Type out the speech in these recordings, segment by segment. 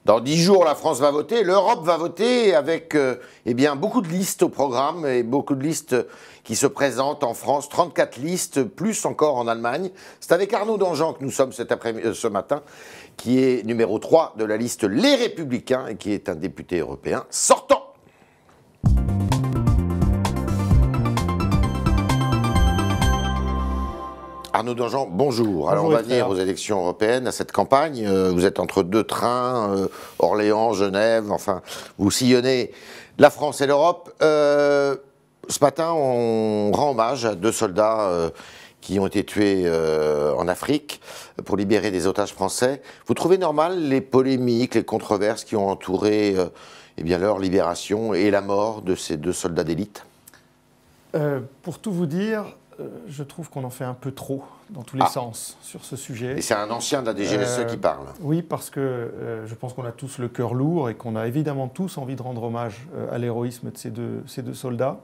Dans 10 jours, la France va voter, l'Europe va voter avec eh bien, beaucoup de listes au programme et beaucoup de listes qui se présentent en France, 34 listes, plus encore en Allemagne. C'est avec Arnaud Danjean que nous sommes ce matin, qui est numéro 3 de la liste Les Républicains et qui est un député européen sortant. Arnaud Danjean, bonjour. Alors on va venir aux élections européennes, à cette campagne. Vous êtes entre deux trains, Orléans, Genève, enfin, vous sillonnez la France et l'Europe. Ce matin, on rend hommage à 2 soldats qui ont été tués en Afrique pour libérer des otages français. Vous trouvez normal les polémiques, les controverses qui ont entouré eh bien, leur libération et la mort de ces 2 soldats d'élite? Pour tout vous dire, je trouve qu'on en fait un peu trop dans tous les sens sur ce sujet. Et c'est un ancien de la DGSE qui parle. Oui, parce que je pense qu'on a tous le cœur lourd et qu'on a évidemment tous envie de rendre hommage à l'héroïsme de ces deux soldats.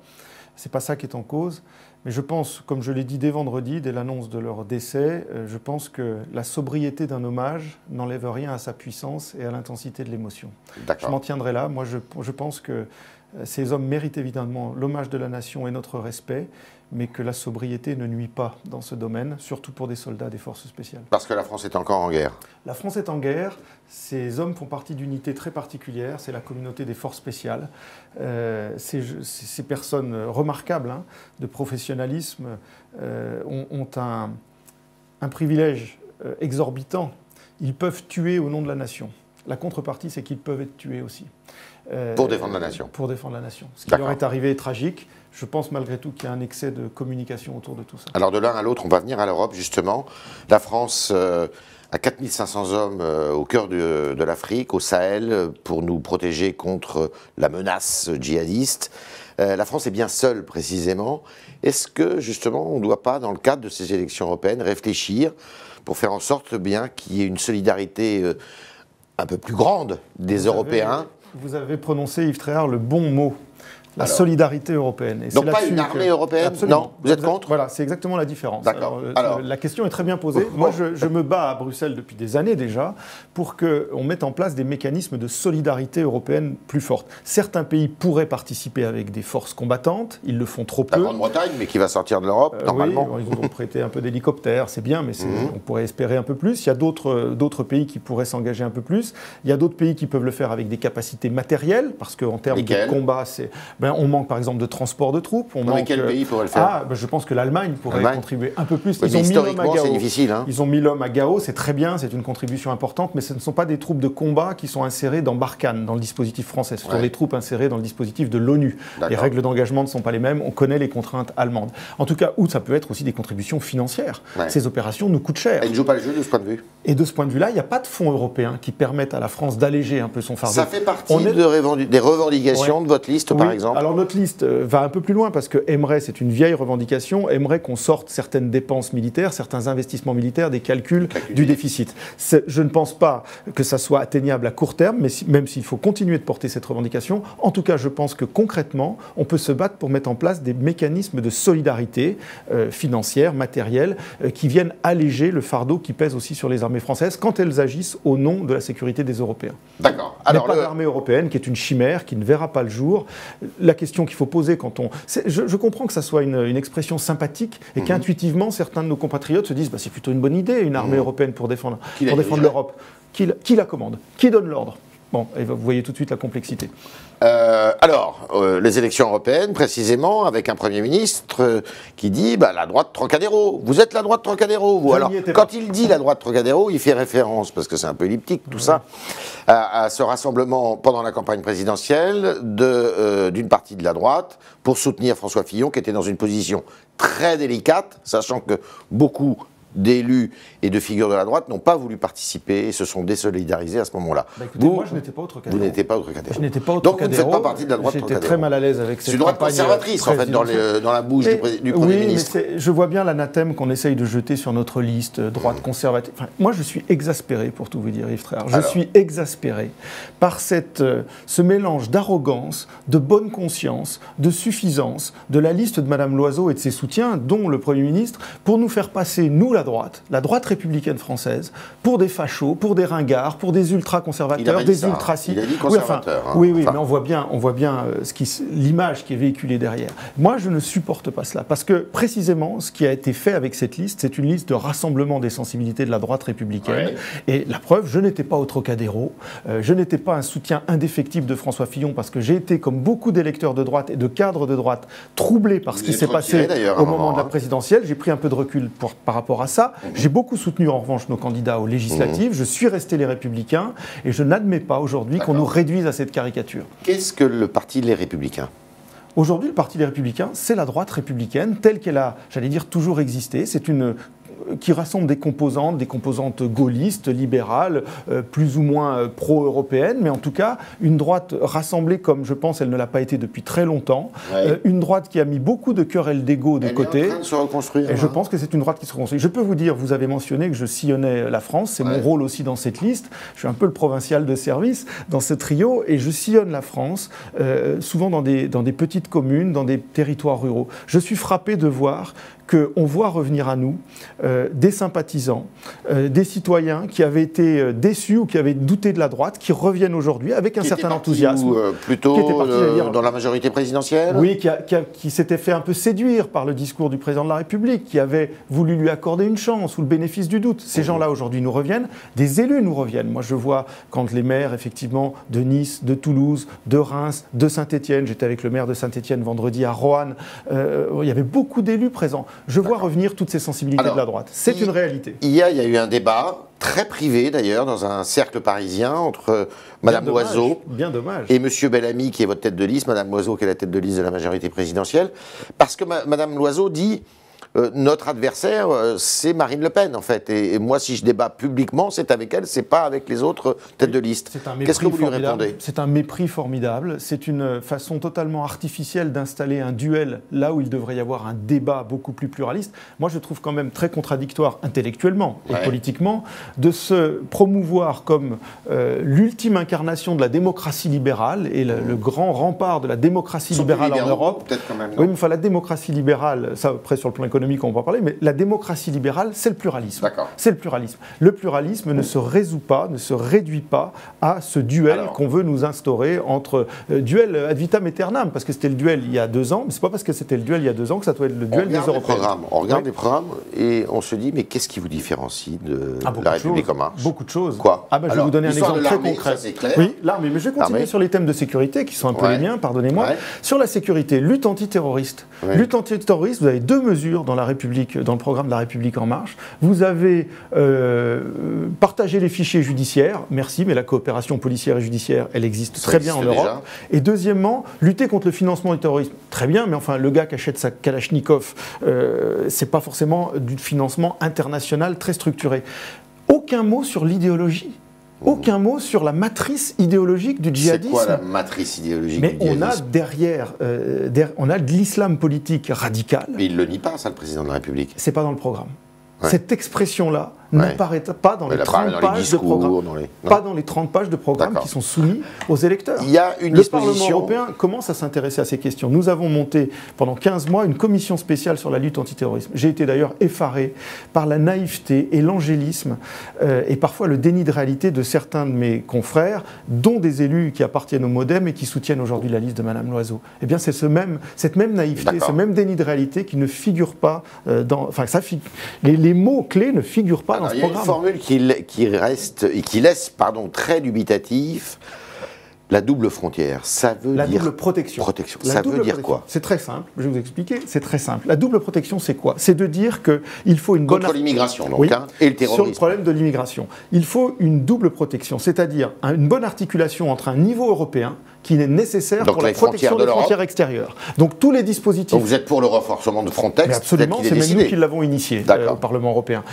C'est pas ça qui est en cause. Mais je pense, comme je l'ai dit dès vendredi, dès l'annonce de leur décès, je pense que la sobriété d'un hommage n'enlève rien à sa puissance et à l'intensité de l'émotion. Je m'en tiendrai là. Moi, je pense que ces hommes méritent évidemment l'hommage de la nation et notre respect, mais que la sobriété ne nuit pas dans ce domaine, surtout pour des soldats des forces spéciales. Parce que la France est encore en guerre. La France est en guerre. Ces hommes font partie d'unités très particulières. C'est la communauté des forces spéciales. Ces personnes remarquables de professionnalisme ont un privilège exorbitant. Ils peuvent tuer au nom de la nation. La contrepartie, c'est qu'ils peuvent être tués aussi. Pour défendre la nation. Pour défendre la nation. Ce qui leur est arrivé est tragique. Je pense malgré tout qu'il y a un excès de communication autour de tout ça. Alors de l'un à l'autre, on va venir à l'Europe justement. La France a 4500 hommes au cœur de l'Afrique, au Sahel, pour nous protéger contre la menace djihadiste. La France est bien seule précisément. Est-ce que justement on ne doit pas, dans le cadre de ces élections européennes, réfléchir pour faire en sorte bien qu'il y ait une solidarité un peu plus grande des Européens? Vous avez prononcé, Yves Tréhard, le bon mot. La solidarité européenne. Et donc pas une armée européenne? Non, vous êtes contre? Voilà, c'est exactement la différence. D'accord. Alors, la question est très bien posée. Moi, je me bats à Bruxelles depuis des années déjà pour qu'on mette en place des mécanismes de solidarité européenne plus fortes. Certains pays pourraient participer avec des forces combattantes, ils le font trop peu. La Grande-Bretagne, mais qui va sortir de l'Europe, normalement. Oui, ils ont prêté un peu d'hélicoptères, c'est bien, mais on pourrait espérer un peu plus. Il y a d'autres pays qui pourraient s'engager un peu plus. Il y a d'autres pays qui peuvent le faire avec des capacités matérielles, parce qu'en termes de combat, on manque par exemple de transport de troupes. Quel pays pourrait le faire? Je pense que l'Allemagne pourrait contribuer un peu plus. Oui, historiquement, c'est difficile. Ils ont mis l'homme à Gao, c'est très bien, c'est une contribution importante, mais ce ne sont pas des troupes de combat qui sont insérées dans Barkhane, dans le dispositif français. Ce sont des troupes insérées dans le dispositif de l'ONU. Les règles d'engagement ne sont pas les mêmes, on connaît les contraintes allemandes. En tout cas, ça peut être aussi des contributions financières. Ces opérations nous coûtent cher. Elles ne jouent pas le jeu de ce point de vue. Et de ce point de vue-là, il n'y a pas de fonds européens qui permettent à la France d'alléger un peu son fardeau. Ça fait partie des revendications de votre liste, par exemple? Alors notre liste va un peu plus loin parce que aimerait, c'est une vieille revendication, aimerait qu'on sorte certaines dépenses militaires, certains investissements militaires des calculs du déficit. Je ne pense pas que ça soit atteignable à court terme, mais même s'il faut continuer de porter cette revendication, en tout cas je pense que concrètement, on peut se battre pour mettre en place des mécanismes de solidarité financière, matérielle, qui viennent alléger le fardeau qui pèse aussi sur les armées françaises quand elles agissent au nom de la sécurité des Européens. D'accord. Alors, pas l'armée européenne qui est une chimère, qui ne verra pas le jour. La question qu'il faut poser quand on... Je comprends que ça soit une expression sympathique et qu'intuitivement, certains de nos compatriotes se disent c'est plutôt une bonne idée, une armée européenne pour défendre l'Europe. Qui la commande? Qui donne l'ordre? Bon, et vous voyez tout de suite la complexité. Les élections européennes, précisément, avec un Premier ministre qui dit la droite Trocadéro. Vous êtes la droite Trocadéro, vous. Alors, quand il dit la droite Trocadéro, il fait référence, parce que c'est un peu elliptique tout ça, à ce rassemblement pendant la campagne présidentielle d'une partie de la droite pour soutenir François Fillon, qui était dans une position très délicate, sachant que beaucoup d'élus et de figures de la droite n'ont pas voulu participer et se sont désolidarisés à ce moment-là. Moi, je n'étais pas au Trocadéro. Vous n'étiez pas au Trocadéro. Je n'étais pas au Donc, Trocadéro. vous ne faites pas partie de la droite Trocadéro. J'étais très mal à l'aise avec cette campagne. C'est une droite conservatrice, en fait, dans la bouche du Premier ministre. Mais je vois bien l'anathème qu'on essaye de jeter sur notre liste, droite conservatrice. Enfin, moi, je suis exaspéré, pour tout vous dire, Yves Tréhard. Je suis exaspéré par ce mélange d'arrogance, de bonne conscience, de suffisance de la liste de Mme Loiseau et de ses soutiens, dont le Premier ministre, pour nous faire passer, nous, la droite républicaine française, pour des fachos, pour des ringards, pour des ultra-conservateurs, des ultra-ci. Il a dit conservateur. Oui, mais on voit bien l'image qui est véhiculée derrière. Moi, je ne supporte pas cela, parce que précisément, ce qui a été fait avec cette liste, c'est une liste de rassemblement des sensibilités de la droite républicaine. Et la preuve, je n'étais pas au Trocadéro, je n'étais pas un soutien indéfectible de François Fillon, parce que j'ai été, comme beaucoup d'électeurs de droite et de cadres de droite, troublé par ce qui s'est passé au moment de la présidentielle. J'ai pris un peu de recul par rapport à ça. J'ai beaucoup soutenu, en revanche, nos candidats aux législatives. Je suis resté les Républicains, et je n'admets pas aujourd'hui qu'on nous réduise à cette caricature. Qu'est-ce que le parti Les Républicains ? Aujourd'hui, le Parti des Républicains, c'est la droite républicaine telle qu'elle a, j'allais dire, toujours existé. C'est une qui rassemble des composantes gaullistes, libérales, plus ou moins pro-européennes, mais en tout cas, une droite rassemblée comme, je pense, elle ne l'a pas été depuis très longtemps. Une droite qui a mis beaucoup de querelles d'ego de côté. Elle est en train de se reconstruire. Et je pense que c'est une droite qui se reconstruit. Je peux vous dire, vous avez mentionné que je sillonnais la France, c'est mon rôle aussi dans cette liste. Je suis un peu le provincial de service dans ce trio, et je sillonne la France, souvent dans des petites communes, dans des territoires ruraux. Je suis frappé de voir qu'on voit revenir à nous des sympathisants, des citoyens qui avaient été déçus ou qui avaient douté de la droite, qui reviennent aujourd'hui avec un certain enthousiasme. Plutôt dans la majorité présidentielle ? Oui, qui s'était fait un peu séduire par le discours du président de la République, qui avait voulu lui accorder une chance ou le bénéfice du doute. Ces gens-là aujourd'hui nous reviennent, des élus nous reviennent. Moi je vois quand les maires effectivement de Nice, de Toulouse, de Reims, de Saint-Étienne, j'étais avec le maire de Saint-Étienne vendredi à Roanne, il y avait beaucoup d'élus présents. Je vois revenir toutes ces sensibilités de la droite. C'est une réalité. Hier, il y a eu un débat, très privé d'ailleurs, dans un cercle parisien, entre Madame Loiseau et Monsieur Bellamy, qui est votre tête de liste, Madame Loiseau qui est la tête de liste de la majorité présidentielle, parce que Madame Loiseau dit notre adversaire, c'est Marine Le Pen, en fait. Et moi, si je débat publiquement, c'est avec elle, c'est pas avec les autres têtes de liste. Qu'est-ce que vous lui répondez ? C'est un mépris formidable. C'est une façon totalement artificielle d'installer un duel là où il devrait y avoir un débat beaucoup plus pluraliste. Moi, je trouve quand même très contradictoire intellectuellement et politiquement de se promouvoir comme l'ultime incarnation de la démocratie libérale et le grand rempart de la démocratie libérale en Europe. Peut-être quand même, non ? Oui, mais enfin, la démocratie libérale, ça après sur le plan économique, on va en parler, mais la démocratie libérale, c'est le pluralisme. C'est le pluralisme. Le pluralisme ne se résout pas, ne se réduit pas à ce duel qu'on veut nous instaurer entre duel ad vitam aeternam, parce que c'était le duel il y a 2 ans, mais c'est pas parce que c'était le duel il y a 2 ans que ça doit être le duel des Européens. On regarde les programmes et on se dit, mais qu'est-ce qui vous différencie de la République en marche ? Beaucoup de choses. Quoi ? Je vais vous donner un exemple très concret. Oui, l'armée, mais je vais continuer sur les thèmes de sécurité qui sont un peu les miens, pardonnez-moi. Sur la sécurité, lutte antiterroriste. Lutte antiterroriste, vous avez 2 mesures dans la République, dans le programme de la République en marche. Vous avez partagé les fichiers judiciaires, merci, mais la coopération policière et judiciaire, elle existe très bien en Europe. Et deuxièmement, lutter contre le financement du terrorisme. Très bien, mais enfin, le gars qui achète sa Kalachnikov, c'est pas forcément du financement international très structuré. Aucun mot sur l'idéologie. Aucun mot sur la matrice idéologique du djihadisme. C'est quoi la matrice idéologique du djihadisme ? Mais on a derrière, on a de l'islam politique radical. Mais il ne le nie pas, ça, le président de la République. C'est pas dans le programme. Cette expression-là n'apparaît pas dans les 30 pages de programme. Pas dans les 30 pages de programme qui sont soumis aux électeurs. Il y a une Le Parlement européen commence à s'intéresser à ces questions. Nous avons monté pendant 15 mois une commission spéciale sur la lutte antiterrorisme. J'ai été d'ailleurs effaré par la naïveté et l'angélisme et parfois le déni de réalité de certains de mes confrères, dont des élus qui appartiennent au MoDem et qui soutiennent aujourd'hui la liste de Madame Loiseau. Eh bien, c'est cette même naïveté, ce même déni de réalité qui ne figure pas dans... Enfin, les mots-clés ne figurent pas dans ce programme. Il y a une formule qui laisse très dubitatif. La double frontière, ça veut dire... La double protection. Ça veut dire quoi ? C'est très simple, je vais vous expliquer, c'est très simple. La double protection, c'est quoi ? C'est de dire qu'il faut une bonne... Contre l'immigration, donc, et le terrorisme. Sur le problème de l'immigration. Il faut une double protection, c'est-à-dire une bonne articulation entre un niveau européen qui est nécessaire pour la protection des frontières extérieures. Donc tous les dispositifs... Donc vous êtes pour le renforcement de Frontex ? Mais absolument, c'est même nous qui l'avons initié au Parlement européen.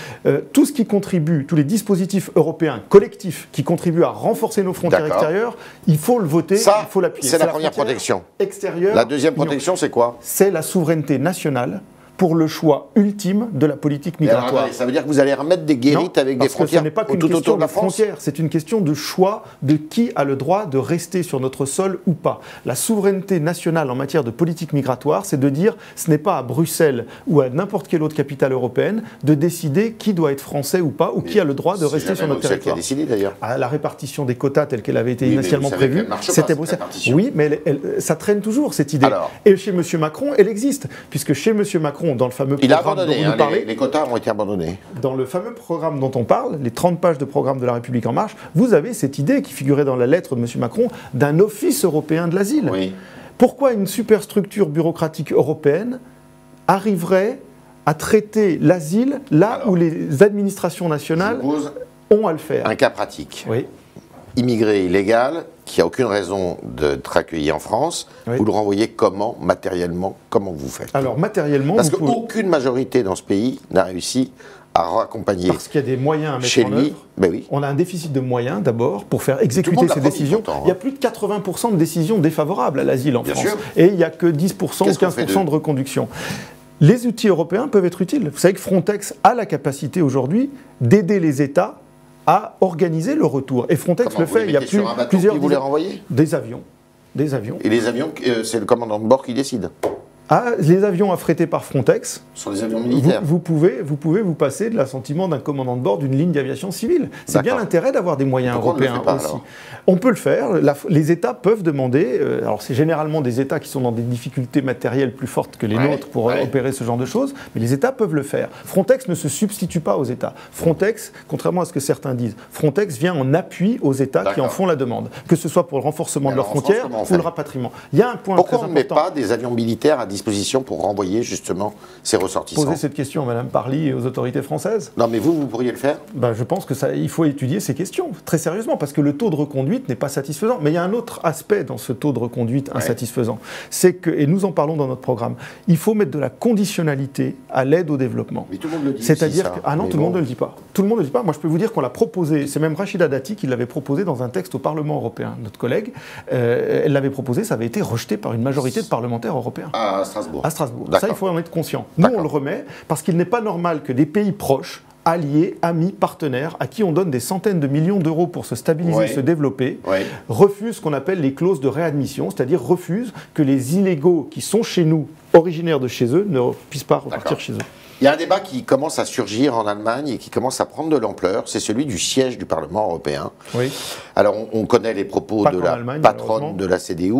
Tout ce qui contribue, tous les dispositifs européens collectifs qui contribuent à renforcer nos frontières extérieures, il faut le voter, il faut l'appuyer. C'est la première protection. Extérieure. La deuxième protection, c'est quoi ? C'est la souveraineté nationale pour le choix ultime de la politique migratoire. Alors, attendez, ça veut dire que vous allez remettre des guérites avec des frontières ce n'est pas qu'une tout question autour de la de France. frontières, c'est une question de choix de qui a le droit de rester sur notre sol ou pas. La souveraineté nationale en matière de politique migratoire, c'est de dire ce n'est pas à Bruxelles ou à n'importe quelle autre capitale européenne de décider qui doit être français ou pas, ou qui a le droit de rester sur notre territoire. C'est qui a décidé d'ailleurs. La répartition des quotas telle qu'elle avait été initialement prévue, c'était Bruxelles. Oui, mais ça traîne toujours cette idée. Alors, et chez M. Macron, elle existe, puisque chez M. Macron, dans le fameux programme dont vous parlez, les quotas ont été abandonnés. Dans le fameux programme dont on parle, les 30 pages de programme de La République En Marche, vous avez cette idée qui figurait dans la lettre de M. Macron d'un office européen de l'asile. Oui. Pourquoi une superstructure bureaucratique européenne arriverait à traiter l'asile là où les administrations nationales ont à le faire? Un cas pratique. Oui. Immigré illégal, qui n'a aucune raison d'être accueilli en France, oui. Vous le renvoyez comment, matériellement, comment vous faites? Alors, matériellement... Parce qu'aucune majorité dans ce pays n'a réussi à raccompagner. Parce qu'il y a des moyens à mettre chez en lui, œuvre. Ben oui. On a un déficit de moyens, d'abord, pour faire exécuter ces décisions. Il y a plus de 80% de décisions défavorables à l'asile en France. Sûr. Et il n'y a que 10% ou 15% de reconduction. Les outils européens peuvent être utiles. Vous savez que Frontex a la capacité aujourd'hui d'aider les États à organiser le retour. Et Frontex le fait. Il y a plusieurs... Vous les renvoyez? Des avions. Des avions. Et les avions, c'est le commandant de bord qui décide? Les avions affrétés par Frontex, sur les avions militaires. Vous pouvez vous passer de l'assentiment d'un commandant de bord d'une ligne d'aviation civile. C'est bien l'intérêt d'avoir des moyens européens aussi. On peut le faire. Les États peuvent demander. Alors c'est généralement des États qui sont dans des difficultés matérielles plus fortes que les nôtres pour opérer ce genre de choses, mais les États peuvent le faire. Frontex ne se substitue pas aux États. Frontex, contrairement à ce que certains disent, Frontex vient en appui aux États qui en font la demande, que ce soit pour le renforcement de leurs frontières ou le rapatriement. Il y a un point Pourquoi très on ne met important. pas des avions militaires à disposition pour renvoyer justement ces ressortissants? Posez cette question à Mme Parly et aux autorités françaises. Non, mais vous pourriez le faire? Je pense qu'il faut étudier ces questions, très sérieusement, parce que le taux de reconduite n'est pas satisfaisant. Mais il y a un autre aspect dans ce taux de reconduite insatisfaisant. C'est que, et nous en parlons dans notre programme, il faut mettre de la conditionnalité à l'aide au développement. Mais tout le monde le dit. C'est-à-dire que... Ah non, tout le monde ne le dit pas. Tout le monde ne le dit pas. Moi, je peux vous dire qu'on l'a proposé, c'est même Rachida Dati qui l'avait proposé dans un texte au Parlement européen, notre collègue. Elle l'avait proposé, ça avait été rejeté par une majorité de parlementaires européens. À Strasbourg. À Strasbourg. Ça, il faut en être conscient. Nous, on le remet parce qu'il n'est pas normal que des pays proches, alliés, amis, partenaires, à qui on donne des centaines de millions d'euros pour se stabiliser, se développer, refusent ce qu'on appelle les clauses de réadmission, c'est-à-dire refusent que les illégaux qui sont chez nous, originaires de chez eux, ne puissent pas repartir chez eux. Il y a un débat qui commence à surgir en Allemagne et qui commence à prendre de l'ampleur, c'est celui du siège du Parlement européen. Oui. Alors on connaît les propos de la patronne de la CDU,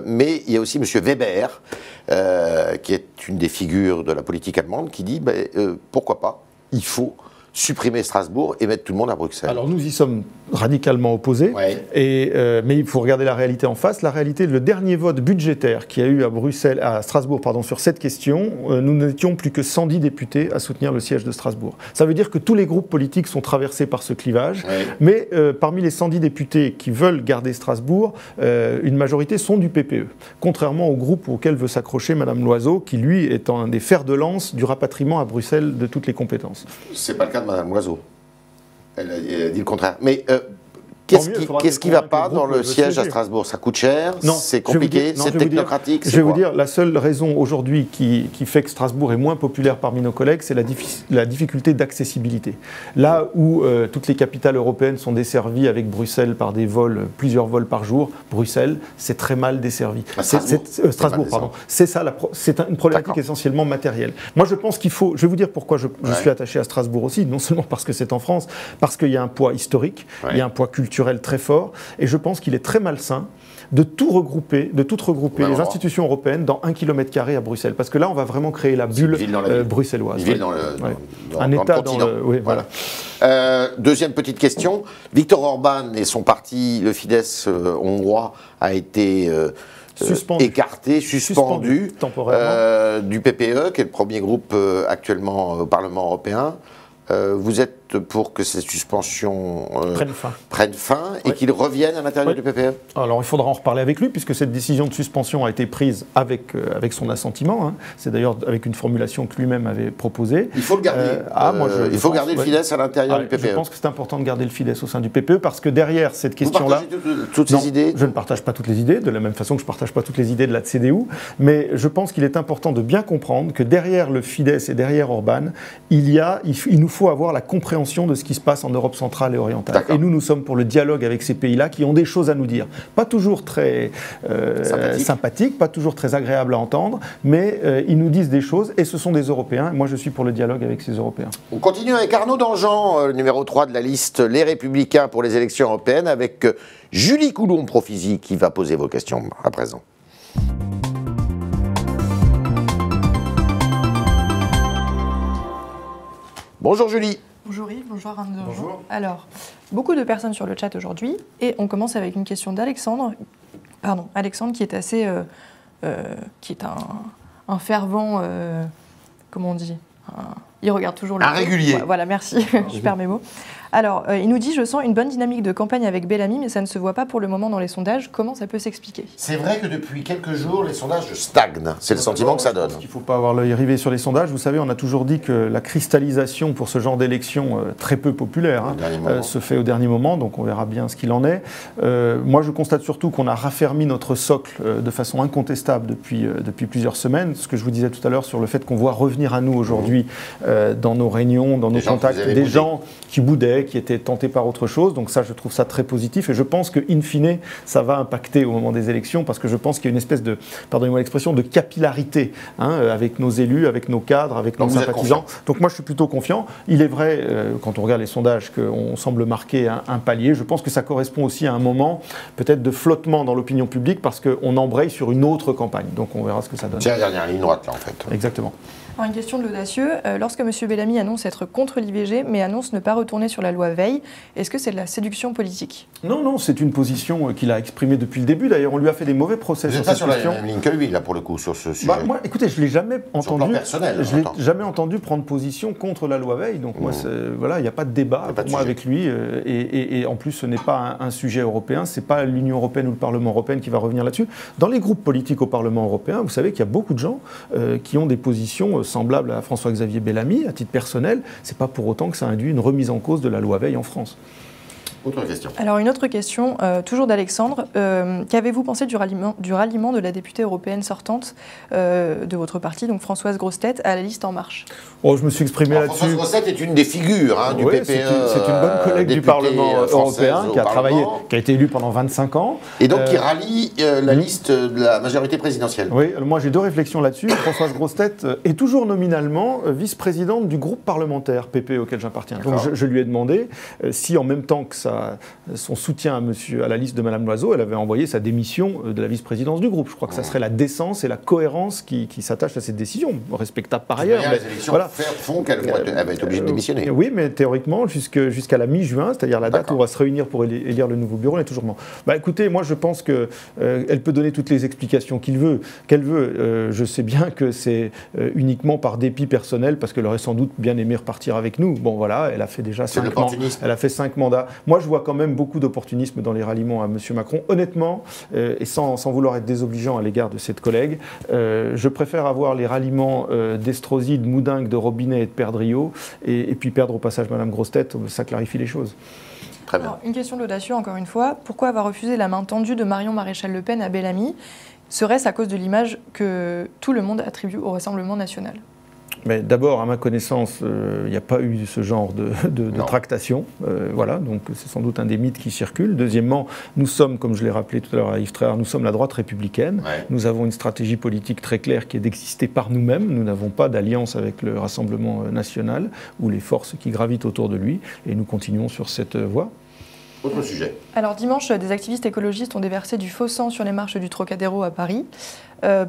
mais il y a aussi M. Weber, qui est une des figures de la politique allemande, qui dit pourquoi pas, il faut supprimer Strasbourg et mettre tout le monde à Bruxelles. Alors nous y sommes radicalement opposés, mais il faut regarder la réalité en face. La réalité, le dernier vote budgétaire qu'il y a eu à Strasbourg, sur cette question, nous n'étions plus que 110 députés à soutenir le siège de Strasbourg. Ça veut dire que tous les groupes politiques sont traversés par ce clivage, mais parmi les 110 députés qui veulent garder Strasbourg, une majorité sont du PPE, contrairement au groupe auquel veut s'accrocher Mme Loiseau, qui lui est un des fers de lance du rapatriement à Bruxelles de toutes les compétences. C'est pas le cas de Mme Loiseau. Elle a dit le contraire. Mais qu'est-ce qui ne va pas dans le siège à Strasbourg? Ça coûte cher? C'est compliqué? C'est technocratique? Je vais vous dire, la seule raison aujourd'hui qui fait que Strasbourg est moins populaire parmi nos collègues, c'est la difficulté d'accessibilité. Là où toutes les capitales européennes sont desservies avec Bruxelles par des vols, plusieurs vols par jour, Bruxelles, c'est très mal desservi. Strasbourg, pardon. C'est ça, c'est une problématique essentiellement matérielle. Moi, je pense qu'il faut... Je vais vous dire pourquoi je suis attaché à Strasbourg aussi, non seulement parce que c'est en France, parce qu'il y a un poids historique, il y a un poids culturel très fort, et je pense qu'il est très malsain de toutes regrouper les institutions européennes dans 1 km² à Bruxelles. Parce que là, on va vraiment créer la bulle bruxelloise. Une ville dans un État dans le... Oui, voilà. Deuxième petite question. Viktor Orban et son parti, le Fidesz hongrois, a été... écarté, suspendu temporairement du PPE, qui est le premier groupe actuellement au Parlement européen. Vous êtes vote pour que ces suspensions prennent fin et ouais. qu'il revienne à l'intérieur du PPE? Alors il faudra en reparler avec lui, puisque cette décision de suspension a été prise avec son assentiment. Hein. C'est d'ailleurs avec une formulation que lui-même avait proposée. Il faut le garder. Il faut garder le Fidesz à l'intérieur du PPE. Je pense que c'est important de garder le Fidesz au sein du PPE, parce que derrière cette question-là... Vous partagez toutes ces idées? Je ne partage pas toutes les idées, de la même façon que je ne partage pas toutes les idées de la CDU, mais je pense qu'il est important de bien comprendre que derrière le Fidesz et derrière Orban, il nous faut avoir la compréhension de ce qui se passe en Europe centrale et orientale. Et nous sommes pour le dialogue avec ces pays-là qui ont des choses à nous dire. Pas toujours très sympathiques, pas toujours très agréables à entendre, mais ils nous disent des choses et ce sont des Européens. Moi, je suis pour le dialogue avec ces Européens. On continue avec Arnaud Danjean, numéro 3 de la liste Les Républicains pour les élections européennes, avec Julie Coulomb-Profisi qui va poser vos questions à présent. Bonjour Julie. Bonjour Yves, bonjour Arnaud. Bonjour. Alors, beaucoup de personnes sur le chat aujourd'hui, et on commence avec une question d'Alexandre. Pardon, Alexandre qui est assez, qui est un fervent, comment on dit, il regarde toujours le... Un régulier. Voilà, merci, je perds mes mots. Alors, il nous dit « Je sens une bonne dynamique de campagne avec Bellamy, mais ça ne se voit pas pour le moment dans les sondages. Comment ça peut s'expliquer ?» C'est vrai que depuis quelques jours, les sondages stagnent. C'est le sentiment que ça donne. Il ne faut pas avoir l'œil rivé sur les sondages. Vous savez, on a toujours dit que la cristallisation pour ce genre d'élection très peu populaire se fait au dernier moment, donc on verra bien ce qu'il en est. Moi, je constate surtout qu'on a raffermi notre socle de façon incontestable depuis plusieurs semaines. Ce que je vous disais tout à l'heure sur le fait qu'on voit revenir à nous aujourd'hui dans nos réunions, dans nos contacts, des gens qui boudaient, qui étaient tentés par autre chose. Donc ça, je trouve ça très positif et je pense que, in fine, ça va impacter au moment des élections parce que je pense qu'il y a une espèce de, pardonnez-moi l'expression, de capillarité avec nos élus, avec nos cadres, avec nos sympathisants. Donc moi, je suis plutôt confiant. Il est vrai, quand on regarde les sondages, qu'on semble marquer un palier. Je pense que ça correspond aussi à un moment peut-être de flottement dans l'opinion publique parce qu'on embraye sur une autre campagne. Donc on verra ce que ça donne. C'est la dernière ligne droite, là, en fait. Exactement. Alors, une question de l'audacieux. Lorsque M. Bellamy annonce être contre l'IVG, mais annonce ne pas retourner sur la loi Veil, est-ce que c'est de la séduction politique? Non, non, c'est une position qu'il a exprimée depuis le début. D'ailleurs, on lui a fait des mauvais procès sur cette question. Vous n'êtes pas sur la même ligne que lui, là, pour le coup, sur ce sujet. Moi, écoutez, je ne l'ai jamais entendu. Je l'ai jamais entendu prendre position contre la loi Veil. Donc, moi, voilà, il n'y a pas de débat pour moi avec lui. Et en plus, ce n'est pas un sujet européen. Ce n'est pas l'Union européenne ou le Parlement européen qui va revenir là-dessus. Dans les groupes politiques au Parlement européen, vous savez qu'il y a beaucoup de gens qui ont des positions semblables à François-Xavier Bellamy, à titre personnel. Ce n'est pas pour autant que ça induit une remise en cause de la loi Veil en France. Autre question. Alors une autre question, toujours d'Alexandre. Qu'avez-vous pensé du ralliement de la députée européenne sortante de votre parti, donc Françoise Grossetête, à la liste En Marche? Oh, je me suis exprimé là-dessus. Françoise Grossetête est une des figures du PPE. C'est une bonne collègue du Parlement européen qui a travaillé, qui a été élue pendant 25 ans. Et donc qui rallie la liste de la majorité présidentielle. Oui, moi j'ai deux réflexions là-dessus. Françoise Grossetête est toujours nominalement vice-présidente du groupe parlementaire PPE auquel j'appartiens. Donc je lui ai demandé si en même temps que son soutien à la liste de Mme Loiseau, elle avait envoyé sa démission de la vice-présidence du groupe. Je crois que ça serait la décence et la cohérence qui s'attachent à cette décision, respectable par ailleurs. Les élections font qu'elle va être obligée de démissionner. Oui, mais théoriquement, jusqu'à la mi-juin, c'est-à-dire la date où on va se réunir pour élire le nouveau bureau, on est toujours mort. Écoutez, moi je pense qu'elle peut donner toutes les explications qu'elle veut. Je sais bien que c'est uniquement par dépit personnel, parce qu'elle aurait sans doute bien aimé repartir avec nous. Bon voilà, elle a fait déjà 5 ans. Elle a fait 5 mandats. Moi je vois quand même beaucoup d'opportunisme dans les ralliements à M. Macron. Honnêtement, et sans vouloir être désobligeant à l'égard de cette collègue, je préfère avoir les ralliements d'Estrosi, de Moudingue, de Robinet et de Perdriau, et puis perdre au passage Mme Grossetête, ça clarifie les choses. Très bien. Alors, une question de l'audacieux, encore une fois. Pourquoi avoir refusé la main tendue de Marion Maréchal Le Pen à Bellamy? Serait-ce à cause de l'image que tout le monde attribue au Rassemblement national? Mais d'abord, à ma connaissance, il n'y a pas eu ce genre de tractation. Voilà, donc c'est sans doute un des mythes qui circulent. Deuxièmement, nous sommes, comme je l'ai rappelé tout à l'heure à Yves Tréhard, nous sommes la droite républicaine. Ouais. Nous avons une stratégie politique très claire qui est d'exister par nous-mêmes. Nous n'avons pas d'alliance avec le Rassemblement national ou les forces qui gravitent autour de lui. Et nous continuons sur cette voie. Autre sujet. Alors dimanche, des activistes écologistes ont déversé du faux sang sur les marches du Trocadéro à Paris.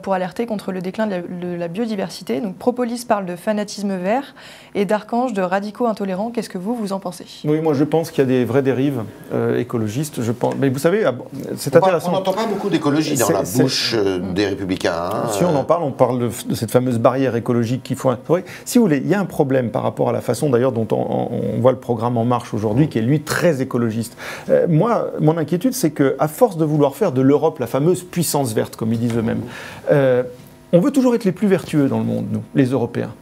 pour alerter contre le déclin de la biodiversité. Donc Propolis parle de fanatisme vert et d'archanges de radicaux intolérants. Qu'est-ce que vous en pensez? Oui, moi je pense qu'il y a des vraies dérives écologistes. Je pense, mais vous savez, c'est intéressant. On n'entend pas beaucoup d'écologie dans la bouche des Républicains. Hein. Si on parle de cette fameuse barrière écologique qu'il faut instaurer. Si vous voulez, il y a un problème par rapport à la façon d'ailleurs dont on voit le programme En Marche aujourd'hui, qui est lui très écologiste. Moi, mon inquiétude, c'est qu'à force de vouloir faire de l'Europe la fameuse puissance verte, comme ils disent eux-mêmes, on veut toujours être les plus vertueux dans le monde, nous, les Européens.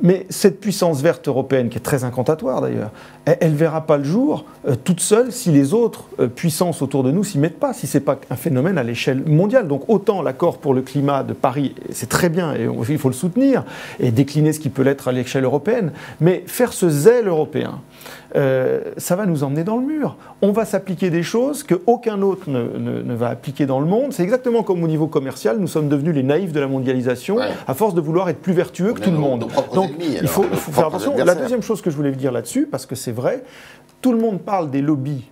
Mais cette puissance verte européenne, qui est très incantatoire d'ailleurs, elle ne verra pas le jour toute seule si les autres puissances autour de nous s'y mettent pas, si ce n'est pas un phénomène à l'échelle mondiale. Donc autant l'accord pour le climat de Paris, c'est très bien et il faut le soutenir et décliner ce qui peut l'être à l'échelle européenne, mais faire ce zèle européen, ça va nous emmener dans le mur. On va s'appliquer des choses qu'aucun autre ne va appliquer dans le monde. C'est exactement comme au niveau commercial, nous sommes devenus les naïfs de la mondialisation, à force de vouloir être plus vertueux que tout le monde. Donc il faut faire attention. La deuxième chose que je voulais dire là-dessus, parce que c'est vrai, tout le monde parle des lobbies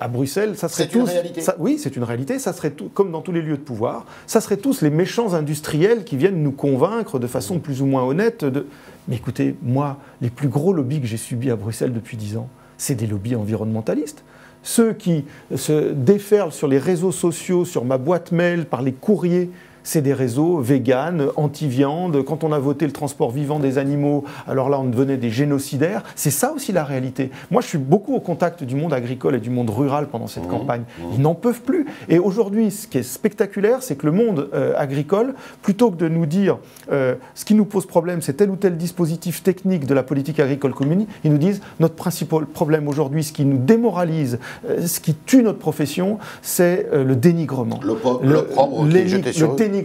à Bruxelles, ça serait tous... oui, c'est une réalité, ça serait tout, comme dans tous les lieux de pouvoir, ça serait tous les méchants industriels qui viennent nous convaincre de façon plus ou moins honnête de... Mais écoutez, moi, les plus gros lobbies que j'ai subis à Bruxelles depuis 10 ans, c'est des lobbies environnementalistes. Ceux qui se déferlent sur les réseaux sociaux, sur ma boîte mail, par les courriers, c'est des réseaux véganes, anti-viande. Quand on a voté le transport vivant des animaux, alors là, on devenait des génocidaires. C'est ça aussi la réalité. Moi, je suis beaucoup au contact du monde agricole et du monde rural pendant cette campagne. Ils n'en peuvent plus. Et aujourd'hui, ce qui est spectaculaire, c'est que le monde agricole, plutôt que de nous dire ce qui nous pose problème, c'est tel ou tel dispositif technique de la politique agricole commune, ils nous disent notre principal problème aujourd'hui, ce qui nous démoralise, ce qui tue notre profession, c'est le dénigrement. Le dénigrement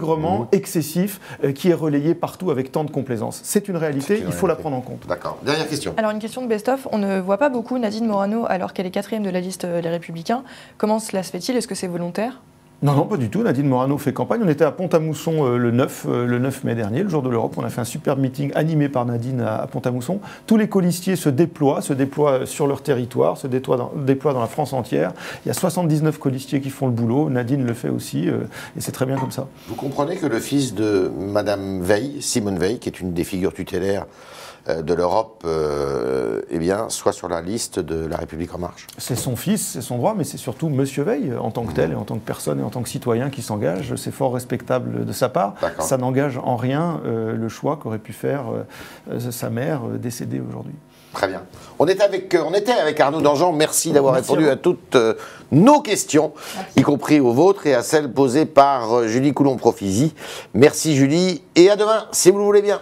excessif qui est relayé partout avec tant de complaisance. C'est une réalité, il faut la prendre en compte. D'accord. Dernière question. Alors une question de best-of. On ne voit pas beaucoup Nadine Morano alors qu'elle est 4e de la liste Les Républicains. Comment cela se fait-il? Est-ce que c'est volontaire? Non, pas du tout. Nadine Morano fait campagne. On était à Pont-à-Mousson le 9 mai dernier, le jour de l'Europe. On a fait un super meeting animé par Nadine à Pont-à-Mousson. Tous les colistiers se déploient sur leur territoire, se déploient dans la France entière. Il y a 79 colistiers qui font le boulot. Nadine le fait aussi, et c'est très bien comme ça. Vous comprenez que le fils de Madame Veil, Simone Veil, qui est une des figures tutélaires de l'Europe, eh bien, soit sur la liste de La République En Marche. C'est son fils, c'est son droit, mais c'est surtout Monsieur Veil, en tant que tel, et en tant que personne, et en tant que citoyen qui s'engage. C'est fort respectable de sa part. Ça n'engage en rien le choix qu'aurait pu faire sa mère, décédée aujourd'hui. Très bien. On était avec Arnaud Danjean. Merci d'avoir répondu à toutes nos questions, y compris aux vôtres et à celles posées par Julie Coulomb-Profisi. Merci Julie, et à demain, si vous le voulez bien.